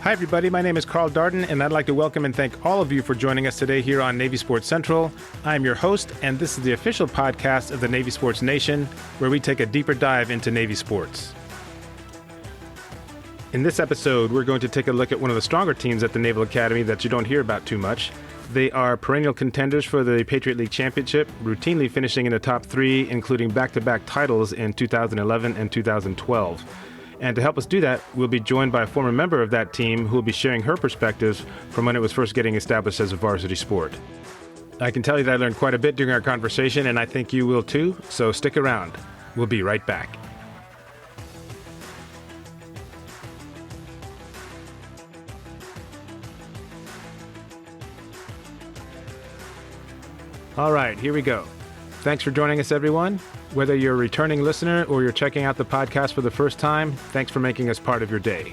Hi, everybody. My name is Carl Darden, and I'd like to welcome and thank all of you for joining us today here on Navy Sports Central. I'm your host, and this is the official podcast of the Navy Sports Nation, where we take a deeper dive into Navy sports. In this episode, we're going to take a look at one of the stronger teams at the Naval Academy that you don't hear about too much. They are perennial contenders for the Patriot League championship, routinely finishing in the top three, including back-to-back titles in 2011 and 2012. And to help us do that, we'll be joined by a former member of that team who will be sharing her perspectives from when it was first getting established as a varsity sport. I can tell you that I learned quite a bit during our conversation, and I think you will too, so stick around. We'll be right back. All right, here we go. Thanks for joining us, everyone. Whether you're a returning listener or you're checking out the podcast for the first time, thanks for making us part of your day.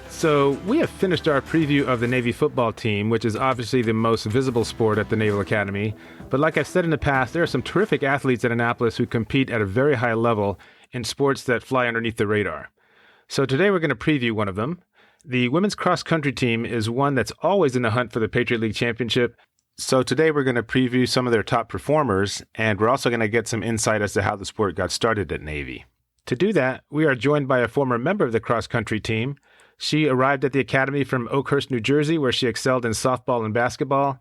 So we have finished our preview of the Navy football team, which is obviously the most visible sport at the Naval Academy. But like I've said in the past, there are some terrific athletes at Annapolis who compete at a very high level in sports that fly underneath the radar. So today we're going to preview one of them. The women's cross-country team is one that's always in the hunt for the Patriot League championship. So today we're going to preview some of their top performers, and we're also going to get some insight as to how the sport got started at Navy. To do that, we are joined by a former member of the cross-country team. She arrived at the Academy from Oakhurst, New Jersey, where she excelled in softball and basketball.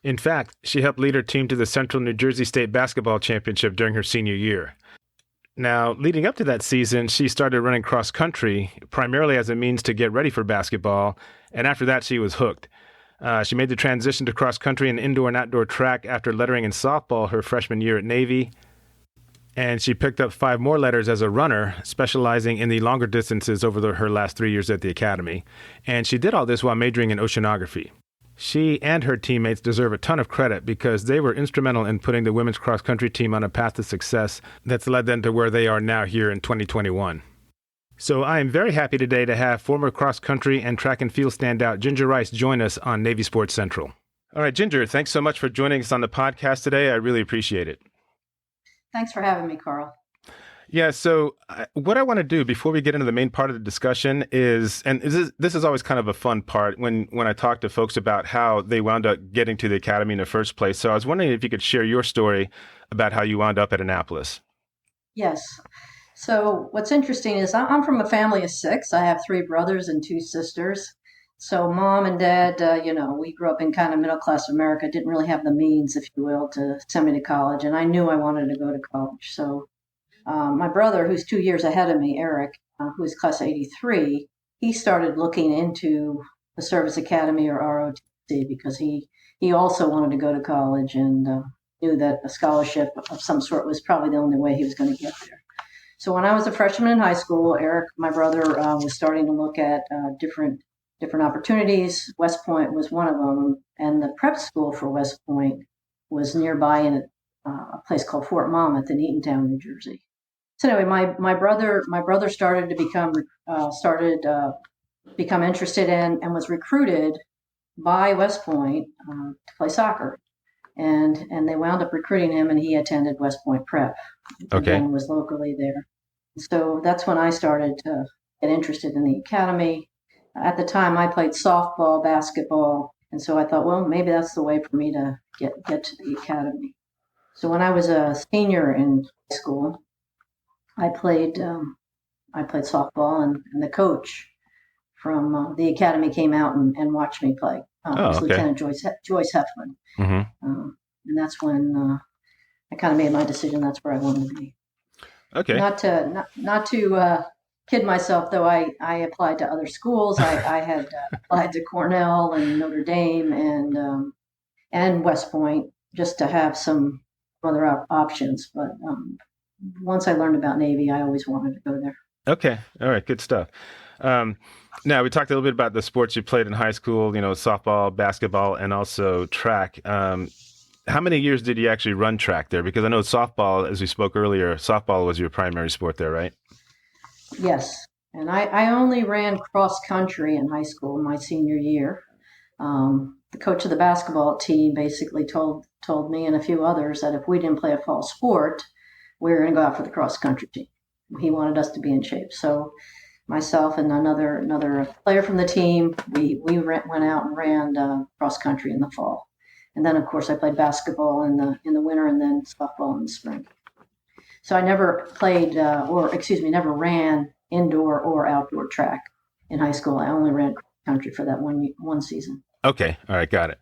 In fact, she helped lead her team to the Central New Jersey State Basketball Championship during her senior year. Now, leading up to that season, she started running cross-country, primarily as a means to get ready for basketball, and after that, she was hooked. She made the transition to cross-country and indoor and outdoor track after lettering in softball her freshman year at Navy. And she picked up 5 more letters as a runner, specializing in the longer distances over her last 3 years at the Academy. And she did all this while majoring in oceanography. She and her teammates deserve a ton of credit because they were instrumental in putting the women's cross-country team on a path to success that's led them to where they are now here in 2021. So I am very happy today to have former cross-country and track and field standout Ginger Rice join us on Navy Sports Central. All right, Ginger, thanks so much for joining us on the podcast today. I really appreciate it. Thanks for having me, Carl. Yeah, so what I want to do before we get into the main part of the discussion is, and this is always kind of a fun part when I talk to folks about how they wound up getting to the Academy in the first place. So I was wondering if you could share your story about how you wound up at Annapolis. Yes. So what's interesting is I'm from a family of 6. I have 3 brothers and 2 sisters. So mom and dad, we grew up in kind of middle-class America, didn't really have the means, if you will, to send me to college. And I knew I wanted to go to college. So my brother, who's 2 years ahead of me, Eric, who is class 83, he started looking into the Service Academy or ROTC because he also wanted to go to college and knew that a scholarship of some sort was probably the only way he was going to get there. So when I was a freshman in high school, Eric, my brother, was starting to look at different opportunities. West Point was one of them, and the prep school for West Point was nearby in a place called Fort Monmouth in Eatontown, New Jersey. So anyway, my brother started to become interested in and was recruited by West Point to play soccer, and they wound up recruiting him, and he attended West Point Prep. Okay. And was locally there. So that's when I started to get interested in the Academy. At the time, I played softball, basketball, and so I thought, well, maybe that's the way for me to get to the Academy. So when I was a senior in high school, I played softball, and the coach from the Academy came out and watched me play. It was Lieutenant Joyce Heflin. Mm-hmm. And that's when I kind of made my decision. That's where I wanted to be. Okay. Not to kid myself, though. I applied to other schools. I had applied to Cornell and Notre Dame and West Point just to have some other options. But once I learned about Navy, I always wanted to go there. Okay. All right. Good stuff. Now, we talked a little bit about the sports you played in high school, softball, basketball, and also track. How many years did you actually run track there? Because I know softball, as we spoke earlier, softball was your primary sport there, right? Yes. And I only ran cross country in high school my senior year. The coach of the basketball team basically told me and a few others that if we didn't play a fall sport, we were going to go out for the cross country team. He wanted us to be in shape. So myself and another player from the team, went out and ran cross country in the fall. And then, of course, I played basketball in the winter and then softball in the spring. So I never never ran indoor or outdoor track in high school. I only ran cross country for that one season. Okay. All right. Got it.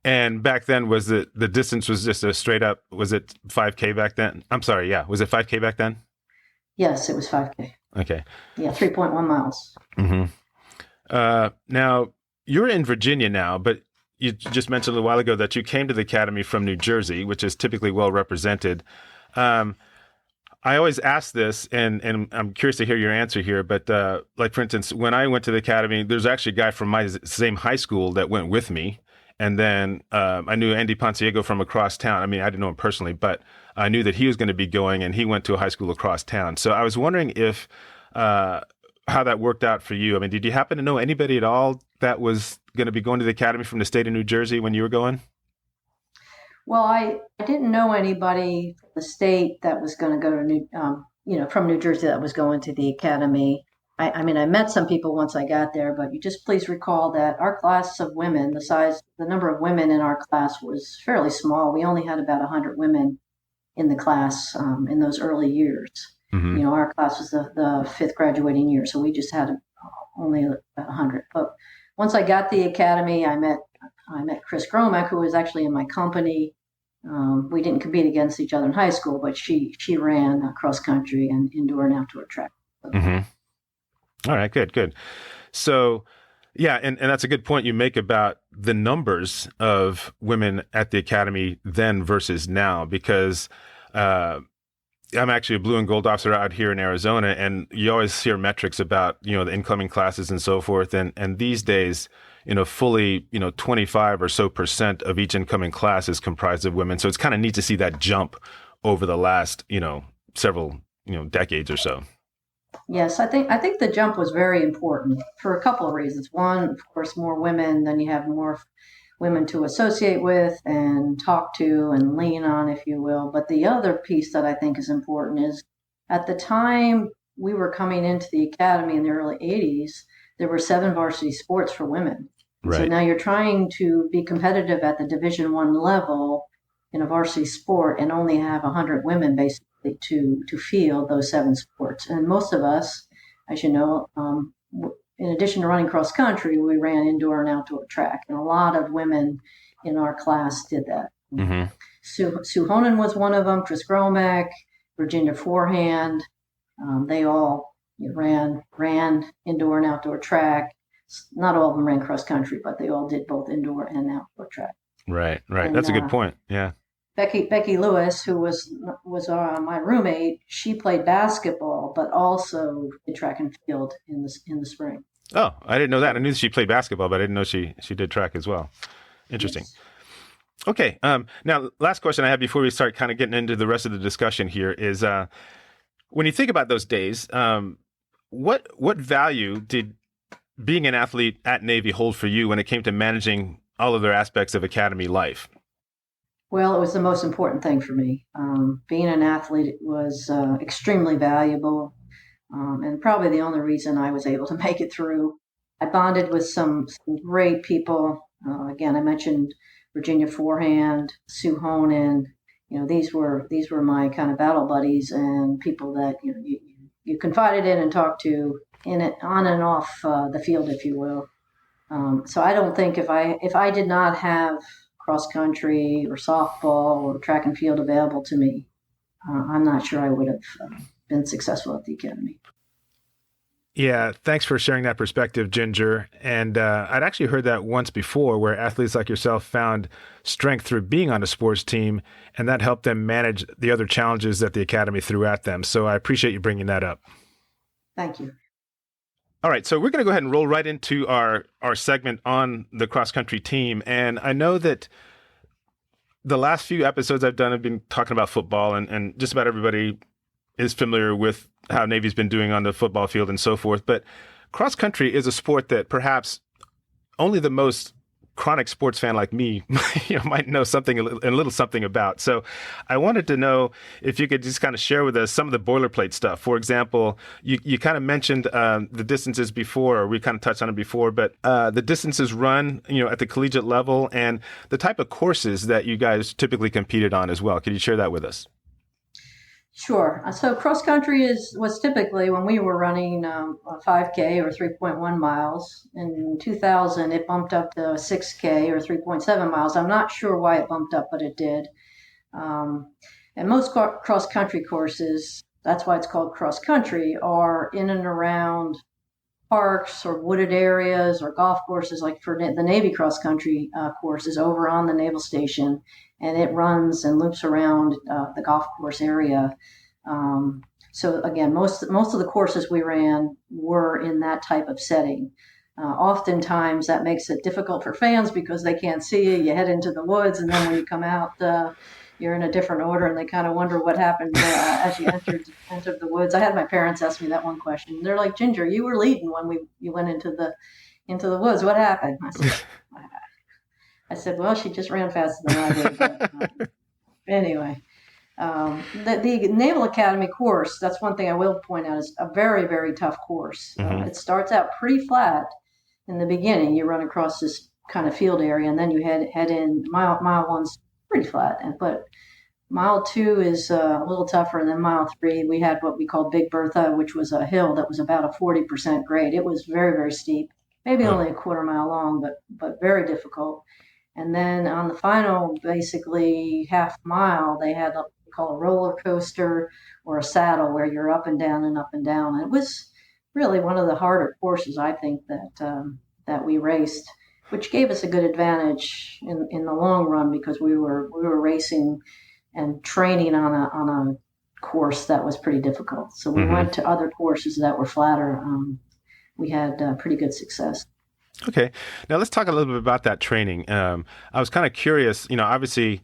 And back then, was the distance was just a straight up, was it 5K back then? I'm sorry. Yeah. Was it 5K back then? Yes, it was 5K. Okay. Yeah, 3.1 miles. Mm-hmm. Now, you're in Virginia now, but you just mentioned a little while ago that you came to the academy from New Jersey, which is typically well represented. I always ask this, and I'm curious to hear your answer here, but like, for instance, when I went to the academy, there's actually a guy from my same high school that went with me. And then I knew Andy Ponciego from across town. I mean, I didn't know him personally, but I knew that he was going to be going, and he went to a high school across town. So I was wondering if how that worked out for you. I mean, did you happen to know anybody at all that was going to be going to the academy from the state of New Jersey when you were going? Well, I didn't know anybody from the state that was going to go to from New Jersey that was going to the academy. I mean, I met some people once I got there, but you just please recall that our class of women, the number of women in our class was fairly small. We only had about 100 women in the class in those early years. Mm-hmm. You know, our class was the fifth graduating year, so we just had only about 100. But once I got the academy, I met Chris Gromek, who was actually in my company. We didn't compete against each other in high school, but she ran cross country and indoor and outdoor track. Mm-hmm. All right, good. So, yeah, and that's a good point you make about the numbers of women at the academy then versus now, because I'm actually a blue and gold officer out here in Arizona, and you always hear metrics about, the incoming classes and so forth. And these days, fully, 25 or so % of each incoming class is comprised of women. So it's kind of neat to see that jump over the last, several, decades or so. Yes, I think the jump was very important for a couple of reasons. One, of course, more women, then you have more women to associate with and talk to and lean on, if you will. But the other piece that I think is important is at the time we were coming into the academy in the early 80s, there were 7 varsity sports for women. Right. So now you're trying to be competitive at the Division I level in a varsity sport and only have 100 women basically to field those 7 sports. And most of us, as you know, in addition to running cross country, we ran indoor and outdoor track. And a lot of women in our class did that. Mm-hmm. Sue Honan was one of them, Chris Gromek, Virginia Forehand. They all ran indoor and outdoor track. Not all of them ran cross country, but they all did both indoor and outdoor track. Right. And, that's a good point. Yeah. Becky Lewis, who was my roommate, she played basketball, but also did track and field in the spring. Oh, I didn't know that. I knew she played basketball, but I didn't know she did track as well. Interesting. Yes. Okay. Now, last question I have before we start kind of getting into the rest of the discussion here is, when you think about those days, what value did being an athlete at Navy hold for you when it came to managing all of their aspects of academy life? Well, it was the most important thing for me. Being an athlete was extremely valuable, and probably the only reason I was able to make it through. I bonded with some great people. Again, I mentioned Virginia Forehand, Sue Honan. These were my kind of battle buddies and people that you confided in and talked to on and off the field, if you will. So I don't think if I did not have cross country or softball or track and field available to me, I'm not sure I would have been successful at the academy. Yeah, thanks for sharing that perspective, Ginger. And I'd actually heard that once before, where athletes like yourself found strength through being on a sports team, and that helped them manage the other challenges that the academy threw at them. So I appreciate you bringing that up. Thank you. All right, so we're going to go ahead and roll right into our segment on the cross-country team. And I know that the last few episodes I've done have been talking about football, and just about everybody is familiar with how Navy's been doing on the football field and so forth. But cross-country is a sport that perhaps only the most chronic sports fan like me, might know something, a little something about. So I wanted to know if you could just kind of share with us some of the boilerplate stuff. For example, you kind of mentioned the distances before, or we kind of touched on it before, but the distances run, at the collegiate level and the type of courses that you guys typically competed on as well. Could you share that with us? Sure. So cross country was typically when we were running a 5K or 3.1 miles. In 2000, it bumped up to 6K or 3.7 miles. I'm not sure why it bumped up, but it did. And most cross country courses, that's why it's called cross country, are in and around parks or wooded areas or golf courses. Like for the Navy cross country course is over on the naval station, and it runs and loops around the golf course area. So again, most of the courses we ran were in that type of setting. Oftentimes that makes it difficult for fans because they can't see you. You head into the woods, and then when you come out, you're in a different order, and they kind of wonder what happened as you entered the woods. I had my parents ask me that one question. They're like, "Ginger, you were leading when you went into the woods. What happened?" I said, "Well, she just ran faster than I did." But, anyway, the Naval Academy course, that's one thing I will point out, is a very, very tough course. It starts out pretty flat in the beginning. You run across this kind of field area, and then you head in. Mile one's pretty flat, but mile 2 is a little tougher, and then mile 3 we had what we called Big Bertha, which was a hill that was about a 40% grade. It was very, very steep, maybe only a quarter mile long, but very difficult. And then on the final, basically half mile, they had what we call a roller coaster or a saddle where you're up and down and up and down. And it was really one of the harder courses, I think, that we raced, which gave us a good advantage in the long run because we were racing and training on a course that was pretty difficult. So we went to other courses that were flatter. We had pretty good success. Okay. Now let's talk a little bit about that training. I was kind of curious, obviously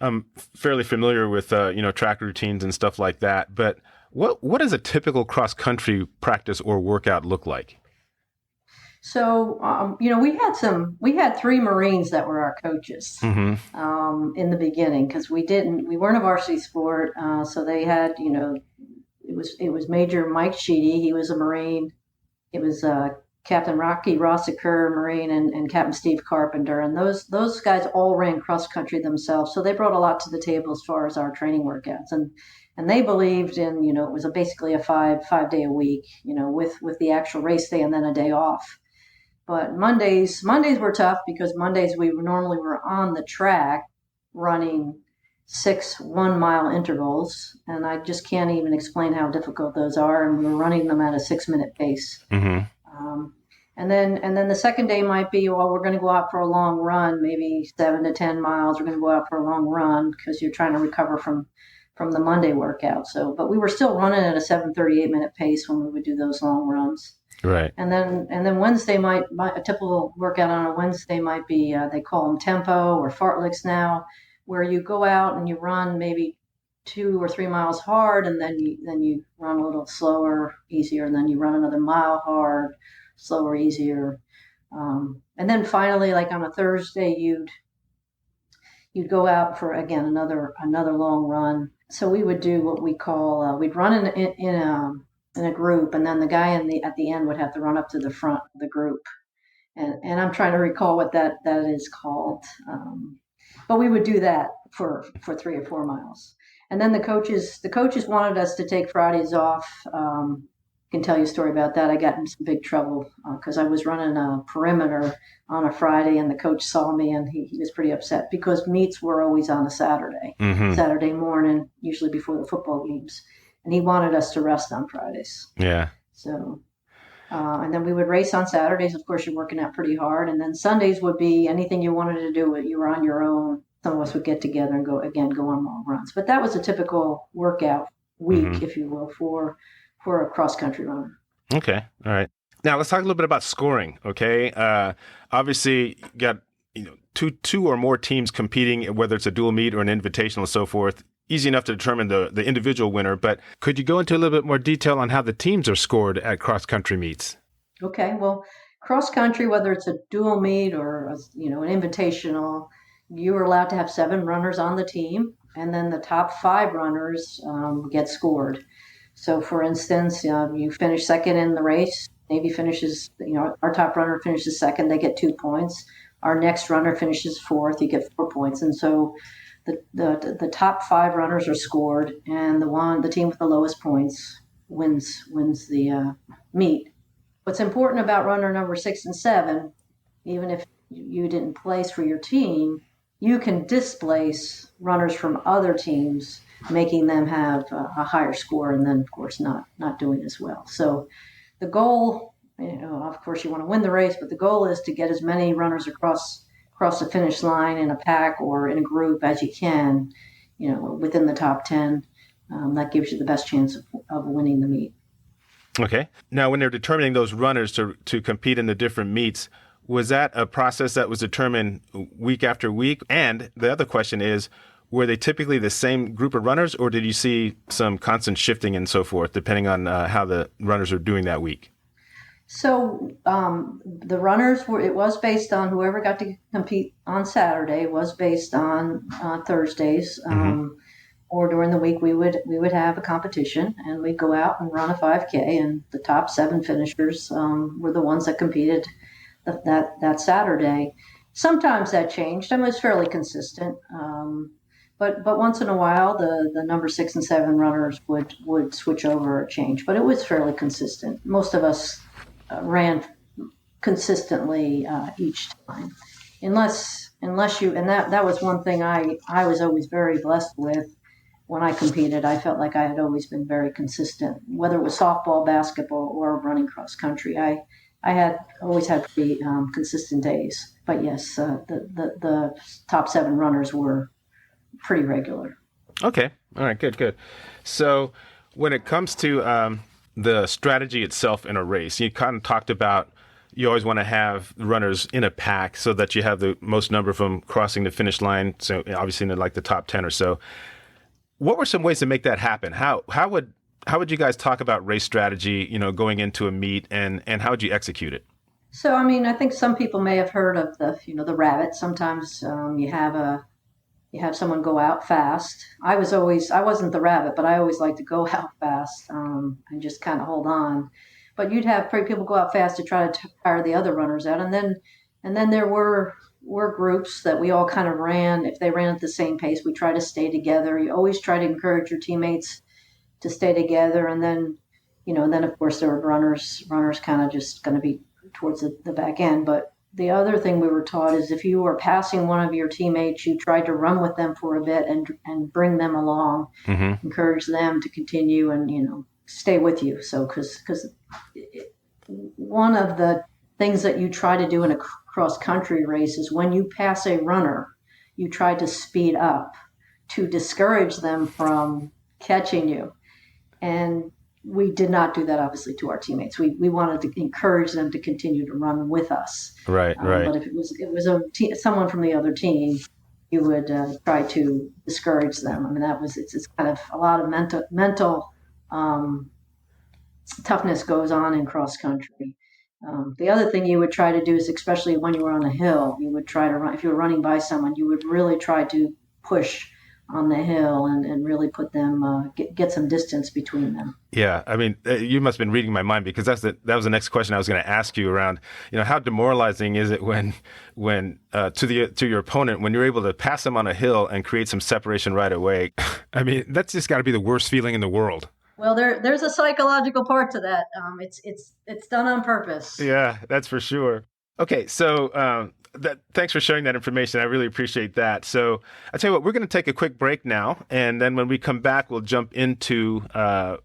I'm fairly familiar with, track routines and stuff like that, but what does a typical cross-country practice or workout look like? So, we had 3 Marines that were our coaches in the beginning because we weren't a varsity sport. So they had, it was Major Mike Sheedy. He was a Marine. It was Captain Rocky Rossiker, Marine, and Captain Steve Carpenter. And those guys all ran cross country themselves. So they brought a lot to the table as far as our training workouts. And they believed in, it was basically a 5-day a week, with the actual race day and then a day off. But Mondays were tough because Mondays we normally were on the track running 6 1-mile intervals. And I just can't even explain how difficult those are. And we were running them at a 6-minute pace. And then the second day might be, well, we're going to go out for a long run, maybe 7 to 10 miles. We're going to go out for a long run because you're trying to recover from the Monday workout. But we were still running at a 7:38-minute pace when we would do those long runs. Right. And then Wednesday a typical workout on a Wednesday might be, they call them tempo or fartleks now, where you go out and you run maybe 2 or 3 miles hard, and then you run a little slower, easier, and then you run another mile hard, slower, easier. And then finally, like on a Thursday, you'd go out for, again, another long run. So we would do what we call, we'd run in a group, and then the guy at the end would have to run up to the front of the group. And I'm trying to recall what that is called. But we would do that for 3 or 4 miles. And then the coaches wanted us to take Fridays off. I can tell you a story about that. I got in some big trouble because I was running a perimeter on a Friday, and the coach saw me, and he was pretty upset because meets were always on a Saturday morning, usually before the football games. And he wanted us to rest on Fridays. Yeah. So, and then we would race on Saturdays. Of course, you're working out pretty hard. And then Sundays would be anything you wanted to do. You were on your own. Some of us would get together and go on long runs. But that was a typical workout week, if you will, for a cross-country runner. Okay. All right. Now let's talk a little bit about scoring. Okay. Obviously, you got two or more teams competing, whether it's a dual meet or an invitational and so forth. Easy enough to determine the individual winner, but could you go into a little bit more detail on how the teams are scored at cross-country meets? Okay. Well, cross country, whether it's a dual meet or an invitational, you were allowed to have 7 runners on the team, and then the top 5 runners get scored. So, for instance, you finish second in the race. Navy finishes, our top runner finishes second, they get 2 points. Our next runner finishes fourth, you get 4 points. And so the top 5 runners are scored, and the team with the lowest points wins the meet. What's important about runner number 6 and 7, even if you didn't place for your team, you can displace runners from other teams, making them have a higher score, and then, of course, not doing as well. So the goal, of course, you want to win the race, but the goal is to get as many runners across the finish line in a pack or in a group as you can, within the top 10. That gives you the best chance of winning the meet. Okay. Now, when they're determining those runners to compete in the different meets, was that a process that was determined week after week? And the other question is, were they typically the same group of runners, or did you see some constant shifting and so forth, depending on how the runners are doing that week? So the runners it was based on whoever got to compete on Saturday was based on Thursdays. Or during the week we would have a competition, and we'd go out and run a 5K, and the top 7 finishers were the ones that competed that Saturday. Sometimes that changed. It was fairly consistent. But once in a while, the number 6 and 7 runners would switch over or change. But it was fairly consistent. Most of us ran consistently each time, unless you. And that was one thing I was always very blessed with. When I competed, I felt like I had always been very consistent, whether it was softball, basketball, or running cross country. I always had pretty consistent days. But yes, the top 7 runners were pretty regular. Okay. All right. Good. So when it comes to the strategy itself in a race, you kind of talked about you always want to have runners in a pack so that you have the most number of them crossing the finish line. So obviously in the top 10 or so. What were some ways to make that happen? How would you guys talk about race strategy, going into a meet, and how would you execute it? So, I think some people may have heard of the rabbit. Sometimes you have someone go out fast. I wasn't the rabbit, but I always like to go out fast and just kind of hold on. But you'd have people go out fast to try to tire the other runners out, and then there were groups that we all kind of ran. If they ran at the same pace, we try to stay together. You always try to encourage your teammates to stay together. And then, then of course there were runners kind of just going to be towards the back end. But the other thing we were taught is if you were passing one of your teammates, you tried to run with them for a bit and bring them along, encourage them to continue and, stay with you. So, because one of the things that you try to do in a cross-country race is when you pass a runner, you try to speed up to discourage them from catching you. And we did not do that, obviously, to our teammates. We wanted to encourage them to continue to run with us. Right. But if it was someone from the other team, you would try to discourage them. It's kind of a lot of mental toughness goes on in cross-country. The other thing you would try to do is, especially when you were on a hill, you would try to run. If you were running by someone, you would really try to push on the hill and really put them, get some distance between them. Yeah, you must have been reading my mind, because that was the next question I was going to ask you around, how demoralizing is it when to your opponent, when you're able to pass them on a hill and create some separation right away? That's just got to be the worst feeling in the world. Well, there's a psychological part to that. It's done on purpose. Yeah, that's for sure. Okay, so thanks for sharing that information. I really appreciate that. So I tell you what, we're going to take a quick break now, and then when we come back, we'll jump into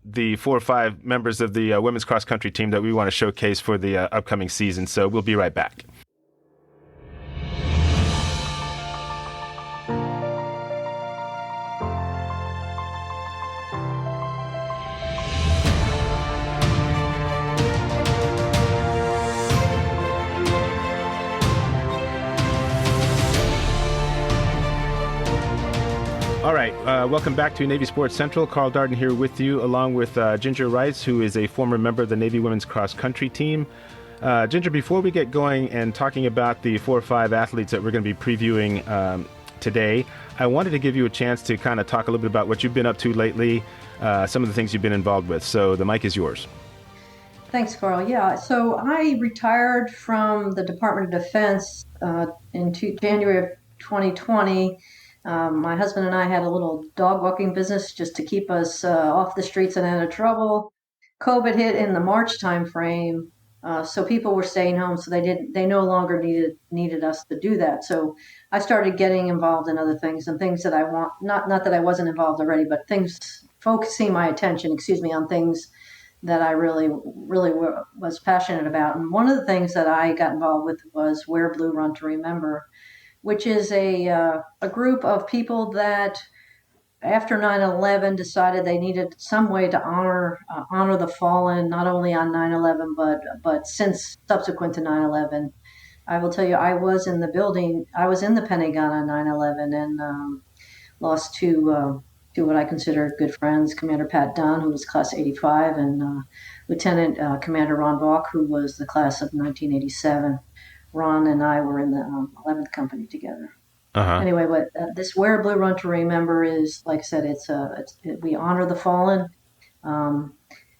the 4 or 5 members of the women's cross country team that we want to showcase for the upcoming season. So we'll be right back. All right, welcome back to Navy Sports Central. Carl Darden here with you, along with Ginger Rice, who is a former member of the Navy women's cross country team. Ginger, before we get going and talking about the 4 or 5 athletes that we're going to be previewing today, I wanted to give you a chance to kind of talk a little bit about what you've been up to lately, some of the things you've been involved with. So the mic is yours. Thanks, Carl. Yeah, so I retired from the Department of Defense in January of 2020. My husband and I had a little dog walking business just to keep us off the streets and out of trouble. COVID hit in the March timeframe, so people were staying home, so they no longer needed us to do that. So I started getting involved in other things and things that I want, not that I wasn't involved already, but things focusing my attention, on things that I really was passionate about. And one of the things that I got involved with was Wear Blue, Run to Remember, which is a group of people that after 9/11 decided they needed some way to honor the fallen, not only on 9/11 but since subsequent to 9/11. I will tell you, I was in the Pentagon on 9/11 and lost two what I consider good friends, Commander Pat Dunn, who was class 85, and Lieutenant Commander Ron Valk, who was the class of 1987. Ron and I were in the 11th Company together. Uh-huh. Anyway, what this Wear Blue, Run to Remember is, like I said, we honor the fallen.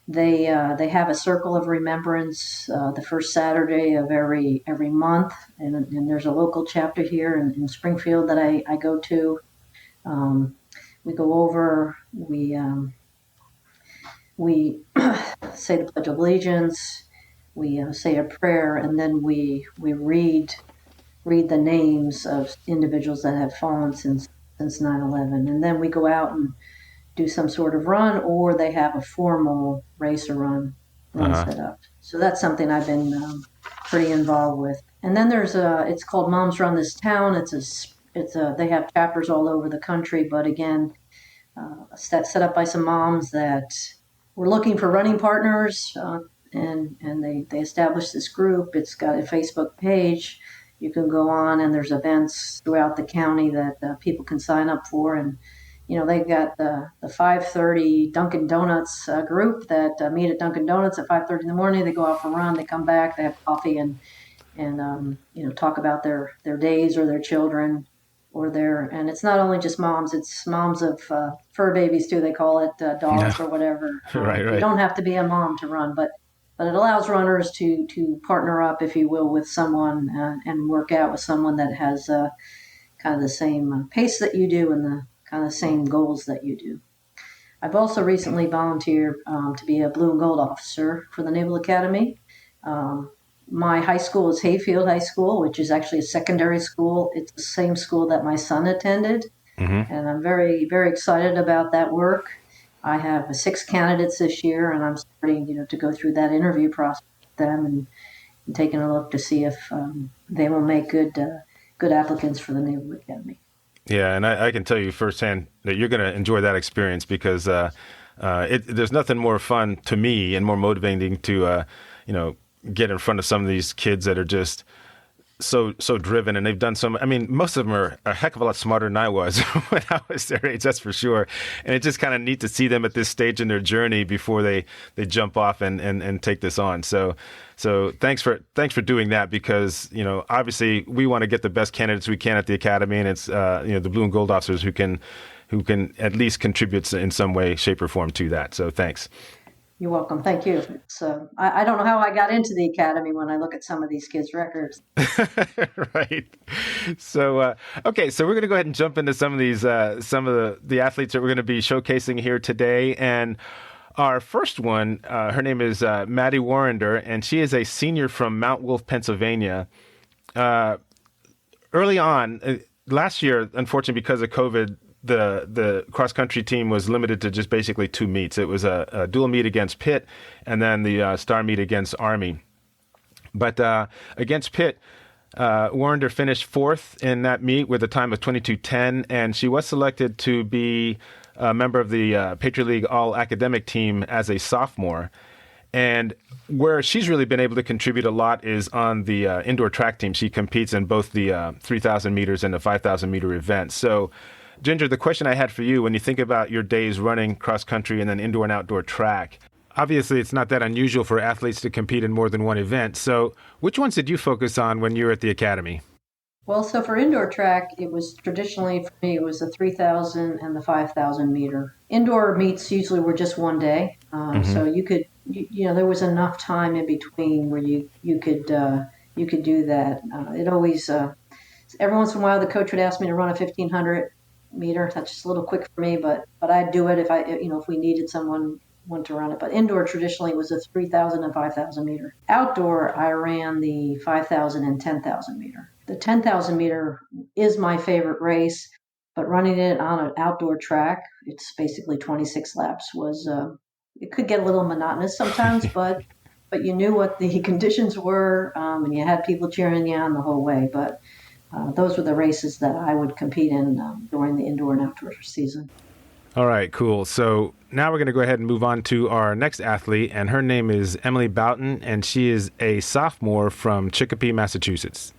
They have a circle of remembrance the first Saturday of every month, and there's a local chapter here in Springfield that I go to. We go over, we say the Pledge of Allegiance, we say a prayer, and then we read the names of individuals that have fallen since 9/11. And then we go out and do some sort of run, or they have a formal race or run set up. So that's something I've been pretty involved with. And then it's called Moms Run This Town. They have chapters all over the country, but again, set up by some moms that were looking for running partners, and they established this group. It's got a Facebook page. You can go on, and there's events throughout the county that people can sign up for. And they've got the 5:30 Dunkin' Donuts group that meet at Dunkin' Donuts at 5:30 in the morning. They go out for a run. They come back. They have coffee and talk about their days or their children and it's not only just moms, it's moms of fur babies too. They call it dogs or whatever. Right. You don't have to be a mom to run, but it allows runners to partner up, if you will, with someone and work out with someone that has kind of the same pace that you do and the kind of same goals that you do. I've also recently volunteered to be a blue and gold officer for the Naval Academy. My high school is Hayfield High School, which is actually a secondary school. It's the same school that my son attended, and I'm very, very excited about that work. I have 6 candidates this year, and I'm starting, to go through that interview process with them and taking a look to see if they will make good applicants for the Naval Academy. Yeah, and I can tell you firsthand that you're going to enjoy that experience because there's nothing more fun to me and more motivating to, get in front of some of these kids that are just so driven, and they've done most of them are a heck of a lot smarter than I was when I was their age, that's for sure. And it's just kind of neat to see them at this stage in their journey before they jump off and take this on. So thanks for doing that, because obviously we want to get the best candidates we can at the academy, and it's the blue and gold officers who can at least contribute in some way, shape, or form to that. So thanks. You're welcome. Thank you. I don't know how I got into the academy when I look at some of these kids' records. Right. So, okay. So we're going to go ahead and jump into some of these, some of the athletes that we're going to be showcasing here today. And our first one, her name is Maddie Warrender, and she is a senior from Mount Wolf, Pennsylvania. Early on, last year, unfortunately, because of COVID, the cross-country team was limited to just basically 2 meets. It was a dual meet against Pitt and then the star meet against Army. But against Pitt, Warrender finished 4th in that meet with a time of 22:10, and she was selected to be a member of the Patriot League All-Academic team as a sophomore. And where she's really been able to contribute a lot is on the indoor track team. She competes in both the 3,000 meters and the 5,000 meter events. So Ginger, the question I had for you, when you think about your days running cross country and then indoor and outdoor track, Obviously, it's not that unusual for athletes to compete in more than one event. So, which ones did you focus on when you were at the academy? Well, so for indoor track, it was traditionally for me, it was the 3,000 and the 5,000 meter. Indoor meets usually were just one day. Hmm. So there was enough time in between where you could do that. It always, every once in a while, the coach would ask me to run a 1,500 meter. That's just a little quick for me, but I'd do it if we needed someone to run it. But indoor traditionally was a 3,000 and 5,000 meter. Outdoor, I ran the 5,000 and 10,000 meter. The 10,000 meter is my favorite race, but running it on an outdoor track, it's basically 26 laps, it could get a little monotonous sometimes, but you knew what the conditions were, and you had people cheering you on the whole way. But those were the races that I would compete in during the indoor and outdoor season. All right, cool. So now we're going to go ahead and move on to our next athlete, and her name is Emily Boughton, and she is a sophomore from Chicopee, Massachusetts.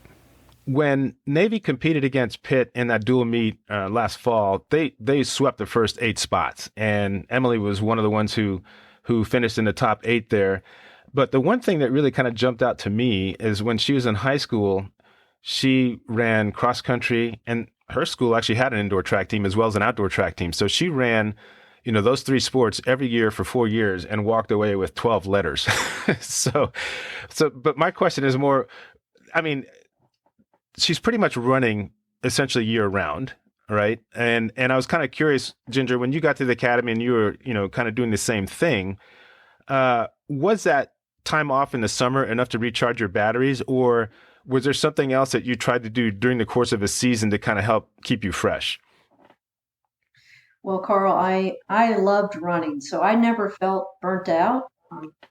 When Navy competed against Pitt in that dual meet last fall, they swept the first 8 spots, and Emily was one of the ones who finished in the top 8 there. But the one thing that really kind of jumped out to me is when she was in high school, she ran cross country, and her school actually had an indoor track team as well as an outdoor track team. So she ran, those 3 sports every year for 4 years and walked away with 12 letters. so, but my question is more, I mean, she's pretty much running essentially year round, right? And I was kind of curious, Ginger, when you got to the academy and you were, kind of doing the same thing, was that time off in the summer enough to recharge your batteries, or was there something else that you tried to do during the course of a season to kind of help keep you fresh? Well, Carl, I loved running, so I never felt burnt out.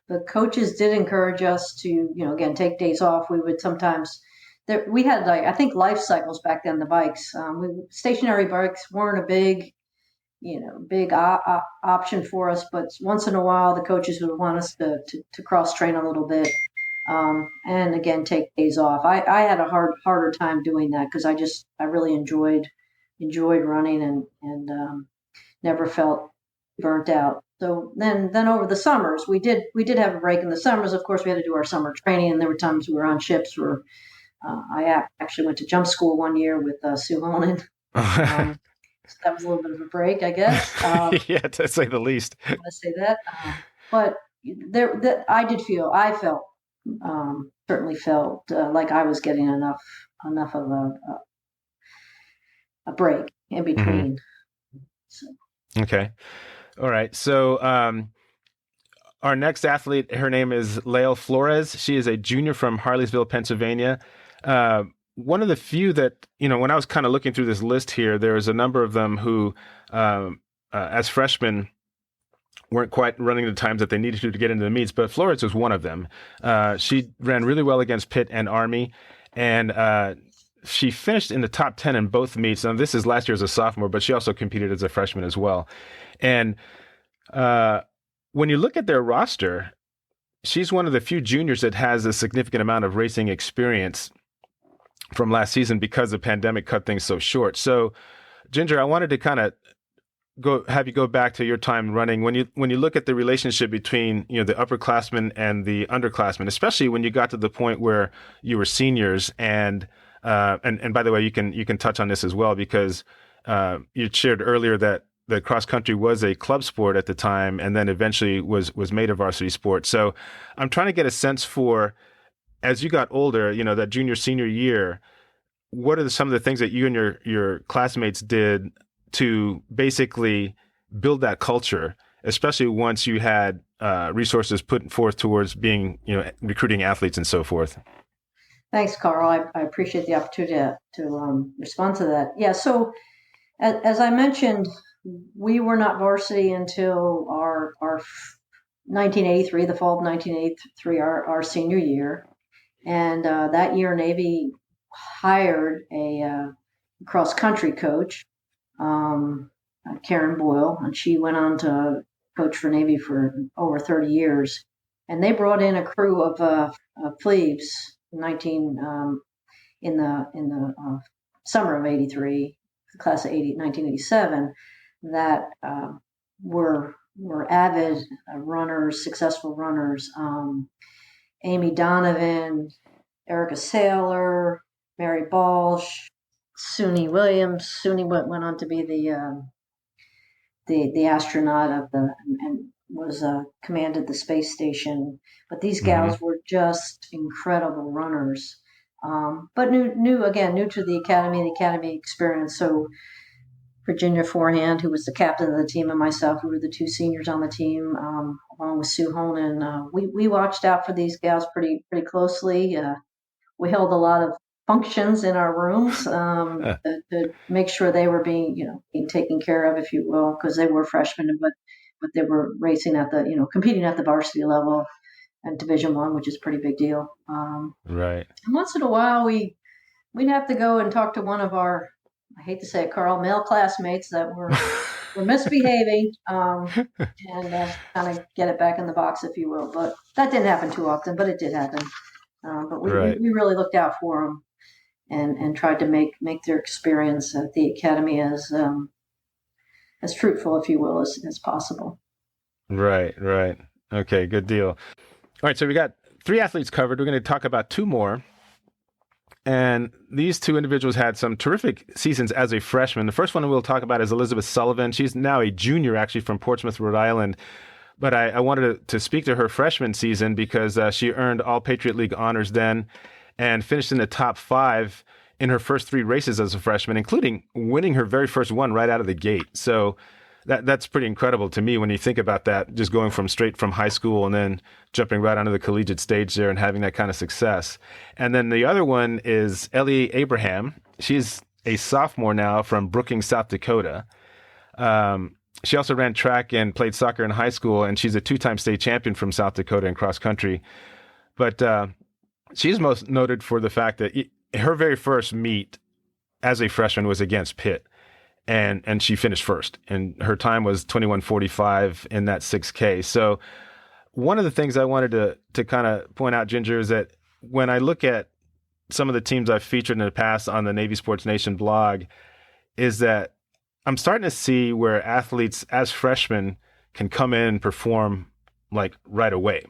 The coaches did encourage us to, again, take days off. We would sometimes, we had like, I think life cycles back then, the bikes. Stationary bikes weren't a big option for us, but once in a while, the coaches would want us to cross train a little bit. And again, take days off. I had a harder time doing that because I really enjoyed running and never felt burnt out. So then over the summers, we did have a break in the summers. Of course, we had to do our summer training, and there were times we were on ships where actually went to jump school one year with Sue Honan. So that was a little bit of a break, I guess. Yeah, to say the least. I want to say that, but I felt certainly felt like I was getting enough of a break in Hmm. between. So. Okay. All right. So, our next athlete, her name is Lael Flores. She is a junior from Harleysville, Pennsylvania. Uh, One of the few that, when I was kind of looking through this list here, there was a number of them who, as freshmen, weren't quite running the times that they needed to get into the meets, but Flores was one of them. She ran really well against Pitt and Army, and she finished in the top 10 in both meets. And this is last year as a sophomore, but she also competed as a freshman as well. And uh, when you look at their roster, she's one of the few juniors that has a significant amount of racing experience from last season because the pandemic cut things so short. So, Ginger, I wanted to kind of have you go back to your time running. When you look at the relationship between the upperclassmen and the underclassmen, especially when you got to the point where you were seniors, and by the way, you can touch on this as well because you shared earlier that the cross country was a club sport at the time, and then eventually was made a varsity sport. So I'm trying to get a sense for, as you got older, that junior senior year, what are some of the things that you and your classmates did to basically build that culture, especially once you had resources put forth towards being, recruiting athletes and so forth? Thanks, Carl. I appreciate the opportunity to respond to that. Yeah, so as I mentioned, we were not varsity until our 1983, the fall of 1983, our senior year. And that year, Navy hired a cross country coach, Karen Boyle, and she went on to coach for Navy for over 30 years. And they brought in a crew of plebes 19 in the summer of '83, the class of 1987, that were were avid runners, successful runners. Amy Donovan, Erica Saylor, Mary Balsh, Suni Williams. Suni went on to be the astronaut of the and was commanded the space station. But these Hmm. gals were just incredible runners. But new to the academy experience. So Virginia Forehand, who was the captain of the team, and myself, who were the two seniors on the team, along with Sue Honan. We watched out for these gals pretty closely. We held a lot of functions in our rooms to make sure they were being taken care of, if you will, because they were freshmen, but they were racing at the competing at the varsity level and Division One, which is a pretty big deal. Right. And once in a while, we'd have to go and talk to one of our, I hate to say it, Carl, male classmates that were misbehaving, and kind of get it back in the box, if you will. But that didn't happen too often, but it did happen. But Right. we really looked out for them and tried to make their experience at the academy as fruitful, if you will, as possible. Right. Right. Okay. Good deal. All right. So we got three athletes covered. We're going to talk about two more. And these two individuals had some terrific seasons as a freshman. The first one we'll talk about is Elizabeth Sullivan. She's now a junior, actually, from Portsmouth, Rhode Island. But I wanted to speak to her freshman season because she earned all Patriot League honors then and finished in the top five in her first three races as a freshman, including winning her very first one right out of the gate. So that's pretty incredible to me when you think about that, just going from straight from high school and then jumping right onto the collegiate stage there and having that kind of success. And then the other one is Ellie Abraham. She's a sophomore now from Brookings, South Dakota. She also ran track and played soccer in high school, and she's a two-time state champion from South Dakota in cross country. But she's most noted for the fact that her very first meet as a freshman was against Pitt, and she finished first, and her time was 21:45 in that 6K. So one of the things I wanted to kind of point out, Ginger, is that when I look at some of the teams I've featured in the past on the Navy Sports Nation blog, is that I'm starting to see where athletes as freshmen can come in and perform like right away.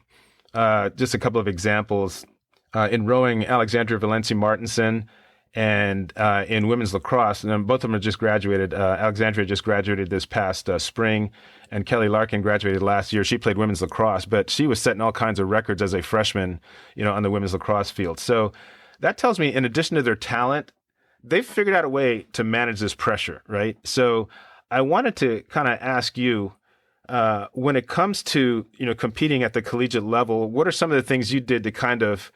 Just a couple of examples. In rowing, Alexandria Valencia Martinson, and in women's lacrosse, and both of them are just graduated. Alexandria just graduated this past spring, and Kelly Larkin graduated last year. She played women's lacrosse, but she was setting all kinds of records as a freshman, on the women's lacrosse field. So that tells me, in addition to their talent, they've figured out a way to manage this pressure, right? So I wanted to kind of ask you, when it comes to competing at the collegiate level, what are some of the things you did to kind of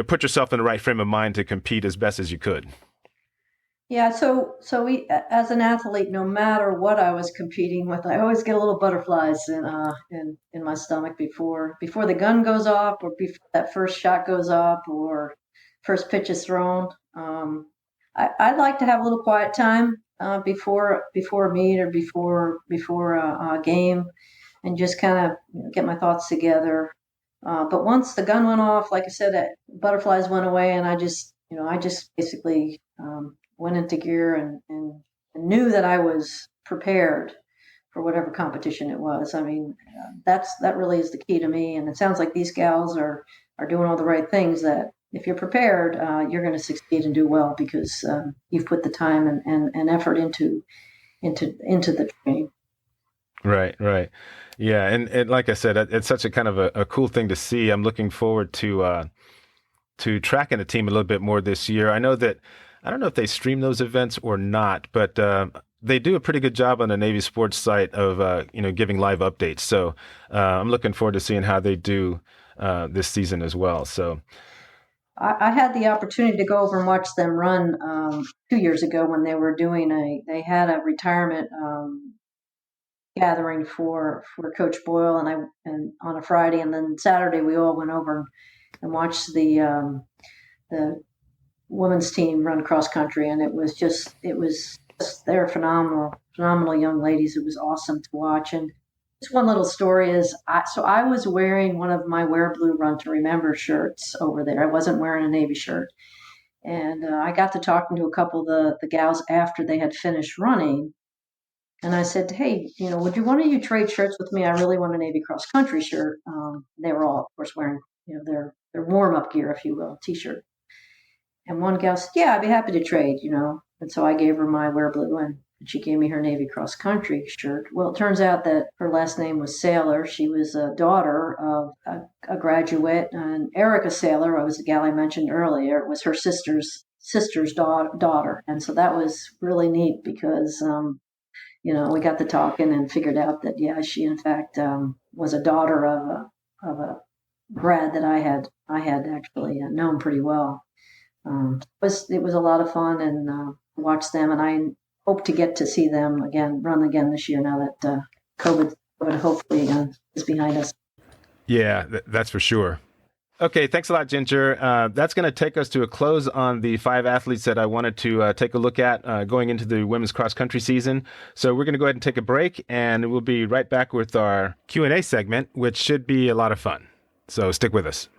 put yourself in the right frame of mind to compete as best as you could? Yeah, so as an athlete, no matter what I was competing with, I always get a little butterflies in my stomach before the gun goes off, or before that first shot goes up, or first pitch is thrown. I like to have a little quiet time before a meet or before a game, and just kind of get my thoughts together. But once the gun went off, like I said, that butterflies went away, and I just basically went into gear and knew that I was prepared for whatever competition it was. I mean, that really is the key to me. And it sounds like these gals are doing all the right things. That if you're prepared, you're going to succeed and do well because you've put the time and effort into the training. Right, right. Yeah, and like I said, it's such a kind of a cool thing to see. I'm looking forward to tracking the team a little bit more this year. I don't know if they stream those events or not, but they do a pretty good job on the Navy Sports site of giving live updates. So I'm looking forward to seeing how they do this season as well. So I had the opportunity to go over and watch them run 2 years ago when they were they had a retirement gathering for Coach Boyle, and on a Friday, and then Saturday we all went over and watched the women's team run cross country, and it was just they're phenomenal young ladies. It was awesome to watch. And just one little story is, I was wearing one of my Wear Blue Run to Remember shirts over there. I wasn't wearing a Navy shirt, and I got to talking to a couple of the gals after they had finished running, And I said, hey, would you want to trade shirts with me? I really want a Navy cross country shirt. They were all, of course, wearing their warm up gear, if you will, t-shirt. And one gal said, yeah, I'd be happy to trade. And so I gave her my Wear Blue, and she gave me her Navy cross country shirt. Well, it turns out that her last name was Sailor. She was a daughter of a graduate, and Erica Sailor, was the gal I mentioned earlier, was her sister's daughter. And so that was really neat because we got to talking and figured out that, yeah, she in fact was a daughter of a grad that I had actually known pretty well. It was a lot of fun, and watch them, and I hope to get to see them run again this year, now that COVID hopefully is behind us. Yeah, that's for sure. Okay, thanks a lot, Ginger. That's going to take us to a close on the 5 athletes that I wanted to take a look at going into the women's cross country season. So we're going to go ahead and take a break, and we'll be right back with our Q&A segment, which should be a lot of fun. So stick with us.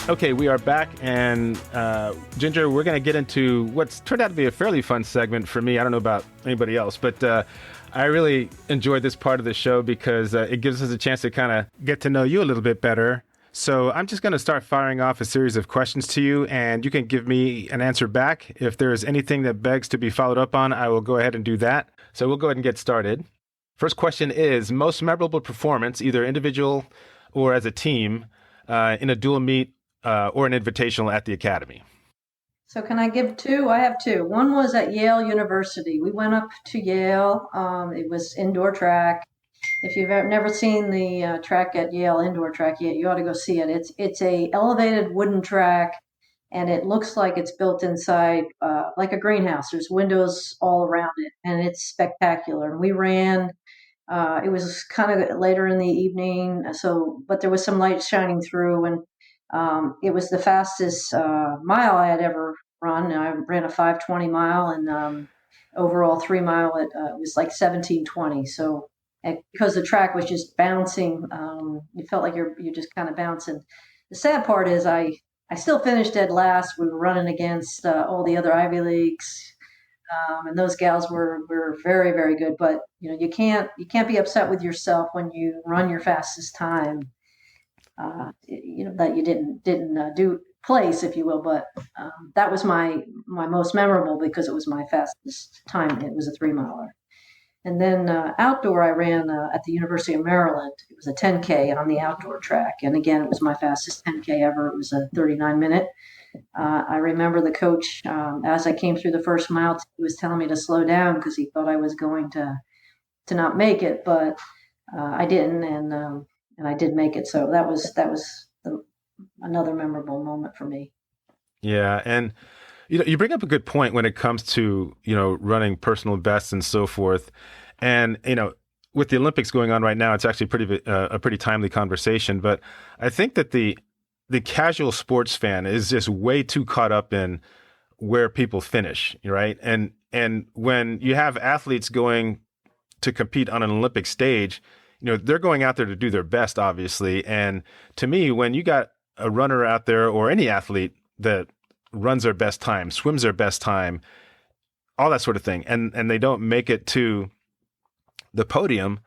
Okay, we are back, and Ginger, we're going to get into what's turned out to be a fairly fun segment for me. I don't know about anybody else, but I really enjoyed this part of the show because it gives us a chance to kind of get to know you a little bit better. So I'm just going to start firing off a series of questions to you, and you can give me an answer back. If there is anything that begs to be followed up on, I will go ahead and do that. So we'll go ahead and get started. First question is, most memorable performance, either individual or as a team, in a dual meet or an invitational at the academy? So can I give 2? I have 2. One was at Yale University. We went up to Yale. It was indoor track. If you've never seen the track at Yale, indoor track, you ought to go see it. It's a elevated wooden track, and it looks like it's built inside like a greenhouse. There's windows all around it, and it's spectacular. And we ran. It was kind of later in the evening, but there was some light shining through, and it was the fastest mile I had ever run. I ran a 5:20 mile, and overall 3 mile it was like 17:20. So because the track was just bouncing, you felt like you're just kind of bouncing. The sad part is I still finished dead last. We were running against all the other Ivy Leagues. And those gals were very, very good, but you can't be upset with yourself when you run your fastest time. That you didn't do place, if you will, but that was my most memorable because it was my fastest time. It was a 3 miler. And then outdoor, I ran at the University of Maryland. It was a 10K on the outdoor track, and again, it was my fastest 10K ever. It was a 39-minute. I remember the coach, as I came through the first mile, he was telling me to slow down because he thought I was going to not make it, but I didn't, and I did make it. So that was another memorable moment for me. Yeah, and you bring up a good point when it comes to running personal bests and so forth, and with the Olympics going on right now, it's actually a pretty timely conversation. But I think that the casual sports fan is just way too caught up in where people finish, right? And when you have athletes going to compete on an Olympic stage, they're going out there to do their best, obviously. And to me, when you got a runner out there or any athlete that runs their best time, swims their best time, all that sort of thing, and they don't make it to the podium,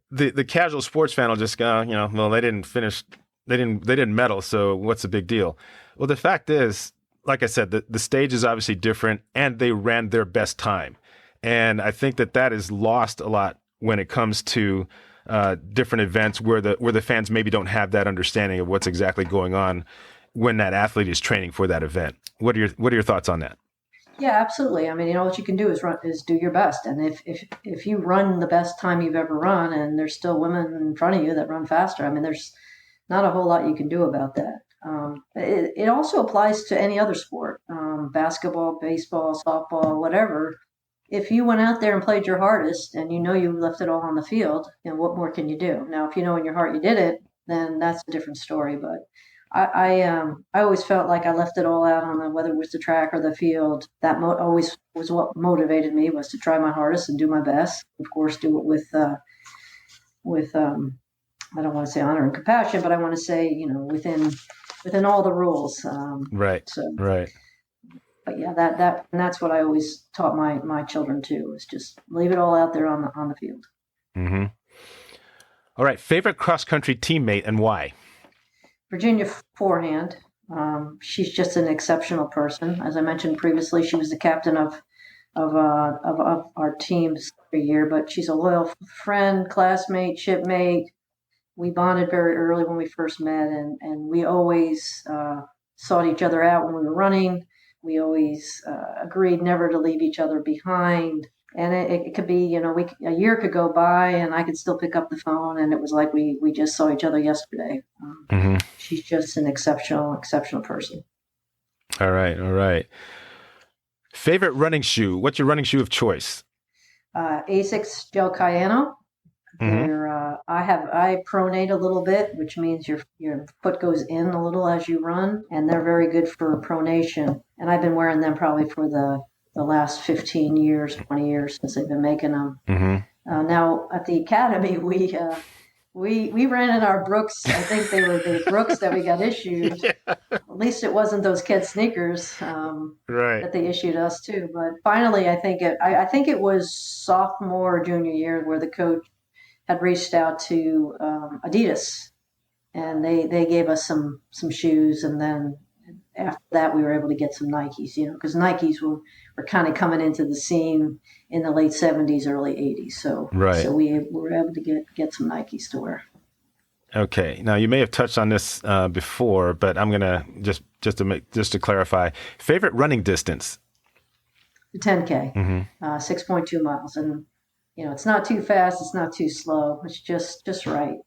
the casual sports fan will just go, well, they didn't finish. They didn't medal, so what's the big deal? Well, the fact is, like I said, the stage is obviously different, and they ran their best time. And I think that is lost a lot when it comes to different events where the fans maybe don't have that understanding of what's exactly going on when that athlete is training for that event. What are your thoughts on that? Yeah, absolutely. I mean, what you can do is do your best. And if you run the best time you've ever run, and there's still women in front of you that run faster, I mean, there's not a whole lot you can do about that. It also applies to any other sport, basketball, baseball, softball, whatever. If you went out there and played your hardest and you left it all on the field, what more can you do? Now, if you know in your heart you did it, then that's a different story. But I always felt like I left it all out on whether it was the track or the field. That always was what motivated me, was to try my hardest and do my best. Of course, do it with I don't want to say honor and compassion, but I want to say, within all the rules. Right. So, Right. but yeah, and that's what I always taught my children too, is just leave it all out there on the field. Mm-hmm. All right. Favorite cross country teammate and why? Virginia Forehand. She's just an exceptional person. As I mentioned previously, she was the captain of our teams every year, but she's a loyal friend, classmate, shipmate. We bonded very early when we first met, and we always sought each other out when we were running. We always agreed never to leave each other behind. And it could be, a year could go by and I could still pick up the phone and it was like we just saw each other yesterday. Mm-hmm. She's just an exceptional person. All right. All right. Favorite running shoe? What's your running shoe of choice? Asics Gel Cayano. Mm-hmm. I pronate a little bit, which means your foot goes in a little as you run, and they're very good for pronation. And I've been wearing them probably for the last 15 years, 20 years since they've been making them. Mm-hmm. Now at the academy, we ran in our Brooks. I think they were the Brooks that we got issued. Yeah. At least it wasn't those Ked sneakers Right. that they issued us too. But finally, I think it was sophomore or junior year where the coach had reached out to Adidas, and they gave us some shoes, and then after that we were able to get some Nikes, because Nikes were kind of coming into the scene in the late 70s, early 80s. So Right. so we were able to get some Nikes to wear. Okay. Now you may have touched on this before, but I'm gonna just to clarify. Favorite running distance? The 10K, 6.2 miles, and it's not too fast, it's not too slow, it's just right.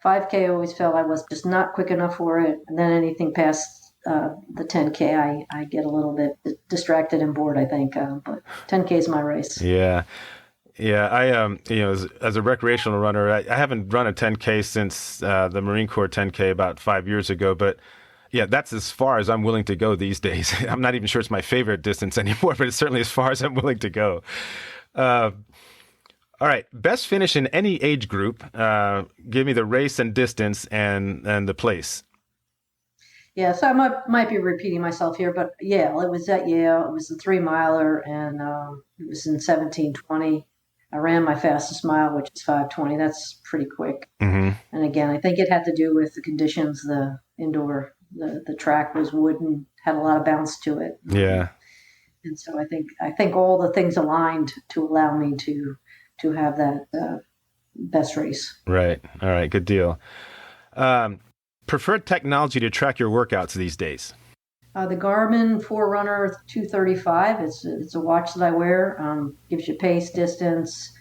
5K, I always felt I was just not quick enough for it, and then anything past the 10K, I get a little bit distracted and bored, I think. But 10K is my race. Yeah. Yeah, I as a recreational runner, I haven't run a 10K since the Marine Corps 10K about 5 years ago. But yeah, that's as far as I'm willing to go these days. I'm not even sure it's my favorite distance anymore, but it's certainly as far as I'm willing to go. All right, best finish in any age group. Give me the race and distance and the place. Yeah, so I might be repeating myself here, but yeah, it was at Yale. It was the 3 miler, and it was in 17:20. I ran my fastest mile, which is 5:20. That's pretty quick. Mm-hmm. And again, I think it had to do with the conditions. The indoor, the track was wooden, had a lot of bounce to it. Yeah. And so I think all the things aligned to allow me to have that best race. Right. All right. Good deal. Preferred technology to track your workouts these days? The Garmin Forerunner 235. It's a watch that I wear. Gives you pace, distance.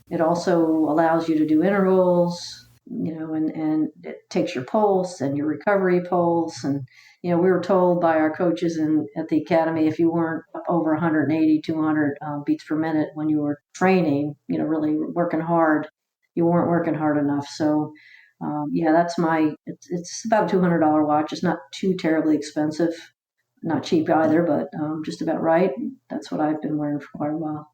It also allows you to do intervals, and it takes your pulse and your recovery pulse. And, we were told by our coaches at the academy, if you weren't up over 180, 200 beats per minute when you were training, really working hard, you weren't working hard enough. So, that's it's about a $200 watch. It's not too terribly expensive, not cheap either, but just about right. That's what I've been wearing for quite a while.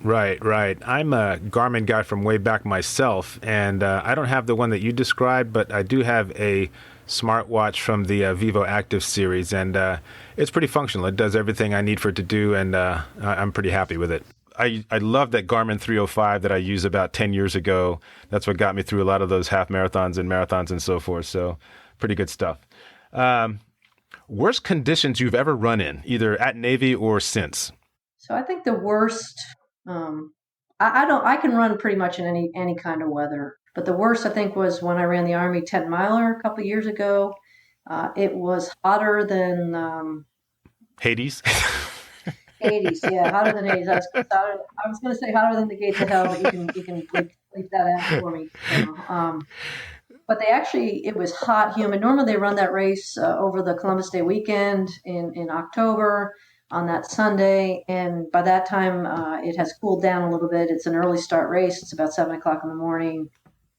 Right, right. I'm a Garmin guy from way back myself, and I don't have the one that you described, but I do have a smartwatch from the Vivo Active series, and it's pretty functional. It does everything I need for it to do, and I'm pretty happy with it. I love that Garmin 305 that I used about 10 years ago. That's what got me through a lot of those half marathons and so forth. So pretty good stuff. Worst conditions you've ever run in, either at Navy or since? So I think the worst, I can run pretty much in any kind of weather, but the worst I think was when I ran the Army 10 miler a couple of years ago. It was hotter than Hades? Hades, yeah, hotter than Hades. I was going to say hotter than the gates of hell, but you can bleep that out for me. But it was hot, humid. Normally they run that race over the Columbus Day weekend in October on that Sunday, and by that time it has cooled down a little bit. It's an early start race. It's about 7 o'clock in the morning,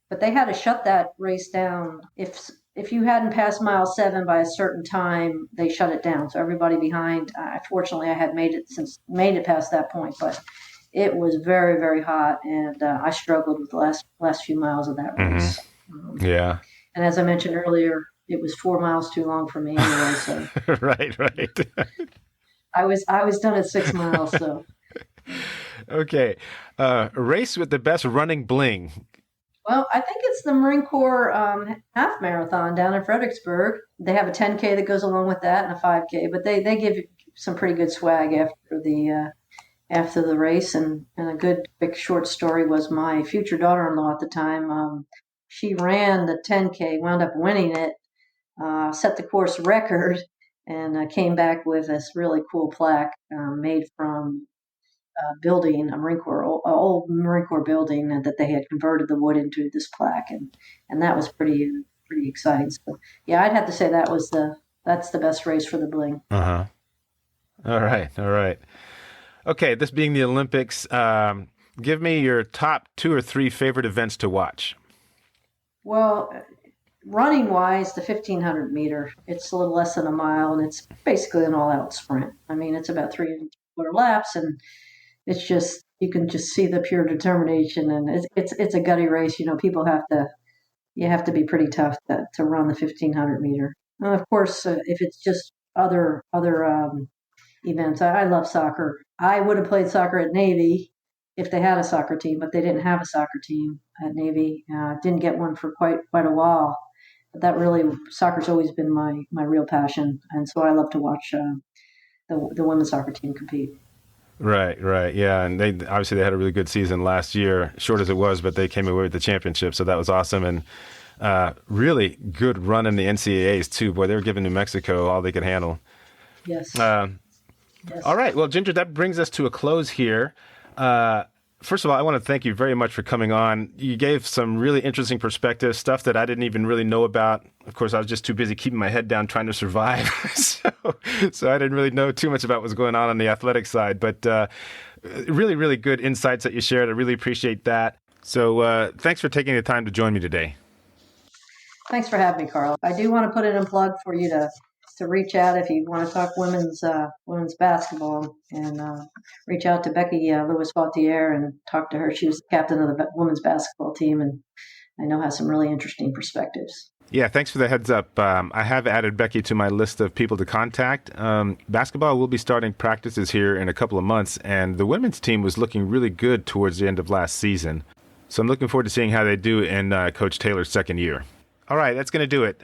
but they had to shut that race down if if you hadn't passed mile 7 by a certain time, they shut it down. So everybody behind. Fortunately, I had made it past that point, but it was very, very hot, and I struggled with the last few miles of that race. Yeah. And as I mentioned earlier, it was 4 miles too long for me anyway. So Right. I was done at 6 miles. So Okay. Race with the best running bling. well, I think it's the Marine Corps half marathon down in Fredericksburg. They have a 10K that goes along with that and a 5K, but they give you some pretty good swag after the race. And a good big short story was my future daughter-in-law at the time. She ran the 10K, wound up winning it, set the course record, and came back with this really cool plaque made from building, a old Marine Corps building that they had converted the wood into this plaque, and that was pretty exciting. So yeah, I'd have to say that's the best race for the bling. Uh-huh. All right. Okay, this being the Olympics, give me your top 2 or 3 favorite events to watch. Well, running wise, the 1500 meter, it's a little less than a mile, and it's basically an all out sprint. I mean, it's about 3.25 laps, and it's just, you can just see the pure determination, and it's a gutty race. People you have to be pretty tough to run the 1500 meter. And of course, if it's just other events, I love soccer. I would have played soccer at Navy if they had a soccer team, but they didn't have a soccer team at Navy. Didn't get one for quite a while. But soccer's always been my real passion, and so I love to watch the women's soccer team compete. Right. Yeah, and they had a really good season last year, short as it was, but they came away with the championship, so that was awesome. And really good run in the NCAAs too. Boy, they were giving New Mexico all they could handle. Yes. Yes. All right. Well, Ginger, that brings us to a close here. First of all, I want to thank you very much for coming on. You gave some really interesting perspective, stuff that I didn't even really know about. Of course, I was just too busy keeping my head down trying to survive. So I didn't really know too much about what's going on the athletic side. But really, really good insights that you shared. I really appreciate that. So thanks for taking the time to join me today. Thanks for having me, Carl. I do want to put in a plug for you to reach out if you want to talk women's basketball, and reach out to Becky Lewis-Fautier and talk to her. She was the captain of the women's basketball team, and I know has some really interesting perspectives. Yeah, thanks for the heads up. I have added Becky to my list of people to contact. Basketball will be starting practices here in a couple of months, and the women's team was looking really good towards the end of last season. So I'm looking forward to seeing how they do in Coach Taylor's second year. All right, that's going to do it.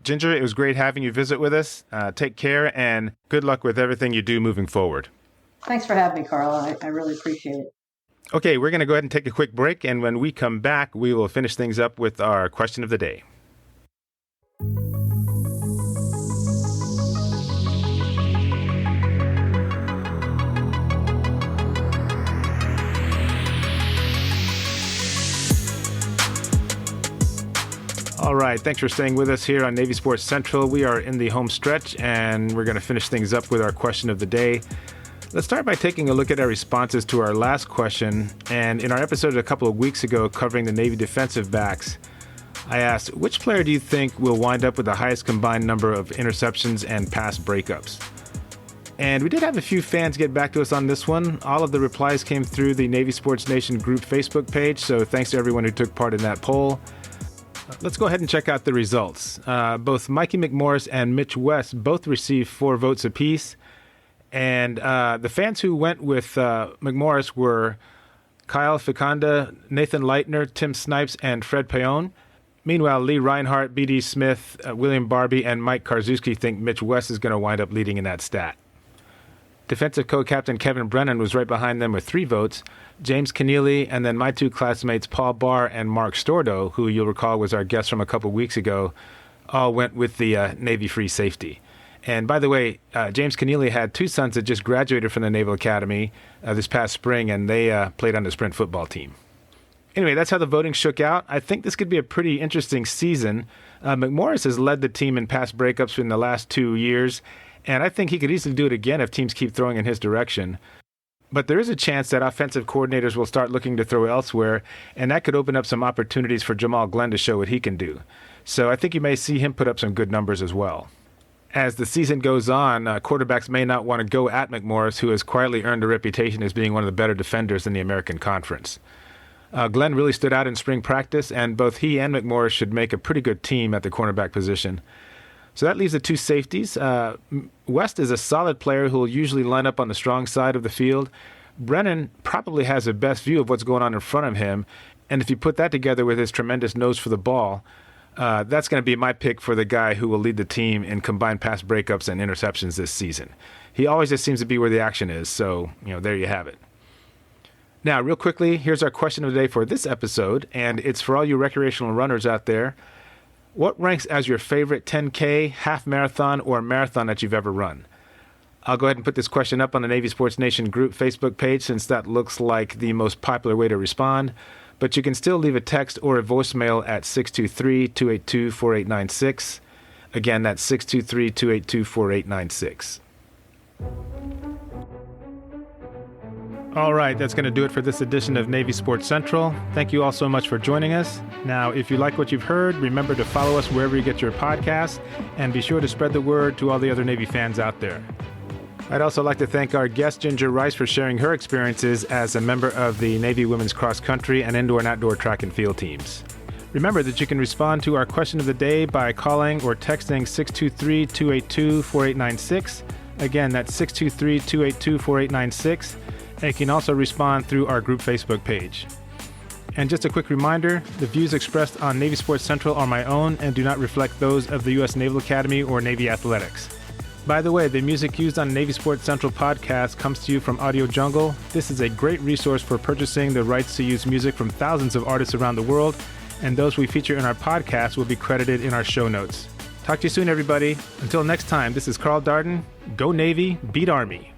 Ginger, it was great having you visit with us. Take care, and good luck with everything you do moving forward. Thanks for having me, Carl. I really appreciate it. Okay, we're going to go ahead and take a quick break, and when we come back, we will finish things up with our question of the day. All right, thanks for staying with us here on Navy Sports Central. We are in the home stretch, and we're going to finish things up with our question of the day. Let's start by taking a look at our responses to our last question. And in our episode a couple of weeks ago covering the Navy defensive backs, I asked, which player do you think will wind up with the highest combined number of interceptions and pass breakups? And we did have a few fans get back to us on this one. All of the replies came through the Navy Sports Nation group Facebook page, so thanks to everyone who took part in that poll. Let's go ahead and check out the results. Both Mikey McMorris and Mitch West both received 4 votes apiece. And the fans who went with McMorris were Kyle Ficanda, Nathan Leitner, Tim Snipes, and Fred Payon. Meanwhile, Lee Reinhardt, B.D. Smith, William Barbie, and Mike Karczewski think Mitch West is going to wind up leading in that stat. Defensive co-captain Kevin Brennan was right behind them with 3 votes. James Keneally, and then my 2 classmates Paul Barr and Mark Stordo, who you'll recall was our guest from a couple weeks ago, all went with the Navy free safety. And by the way, James Keneally had 2 sons that just graduated from the Naval Academy this past spring, and they played on the sprint football team. Anyway, that's how the voting shook out. I think this could be a pretty interesting season. McMorris has led the team in pass breakups in the last 2 years, and I think he could easily do it again if teams keep throwing in his direction. But there is a chance that offensive coordinators will start looking to throw elsewhere, and that could open up some opportunities for Jamal Glenn to show what he can do. So I think you may see him put up some good numbers as well. As the season goes on, quarterbacks may not want to go at McMorris, who has quietly earned a reputation as being one of the better defenders in the American Conference. Glenn really stood out in spring practice, and both he and McMorris should make a pretty good team at the cornerback position. So that leaves the two safeties. West is a solid player who will usually line up on the strong side of the field. Brennan probably has the best view of what's going on in front of him, and if you put that together with his tremendous nose for the ball, that's going to be my pick for the guy who will lead the team in combined pass breakups and interceptions this season. He always just seems to be where the action is, so there you have it. Now, real quickly, here's our question of the day for this episode, and it's for all you recreational runners out there. What ranks as your favorite 10K, half marathon, or marathon that you've ever run? I'll go ahead and put this question up on the Navy Sports Nation group Facebook page, since that looks like the most popular way to respond. But you can still leave a text or a voicemail at 623-282-4896. Again, that's 623-282-4896. All right, that's going to do it for this edition of Navy Sports Central. Thank you all so much for joining us. Now, if you like what you've heard, remember to follow us wherever you get your podcasts, and be sure to spread the word to all the other Navy fans out there. I'd also like to thank our guest, Ginger Rice, for sharing her experiences as a member of the Navy Women's Cross Country and Indoor and Outdoor Track and Field teams. Remember that you can respond to our question of the day by calling or texting 623-282-4896. Again, that's 623-282-4896. And you can also respond through our group Facebook page. And just a quick reminder, the views expressed on Navy Sports Central are my own and do not reflect those of the U.S. Naval Academy or Navy Athletics. By the way, the music used on Navy Sports Central podcast comes to you from Audio Jungle. This is a great resource for purchasing the rights to use music from thousands of artists around the world, and those we feature in our podcast will be credited in our show notes. Talk to you soon, everybody. Until next time, this is Carl Darden. Go Navy, beat Army.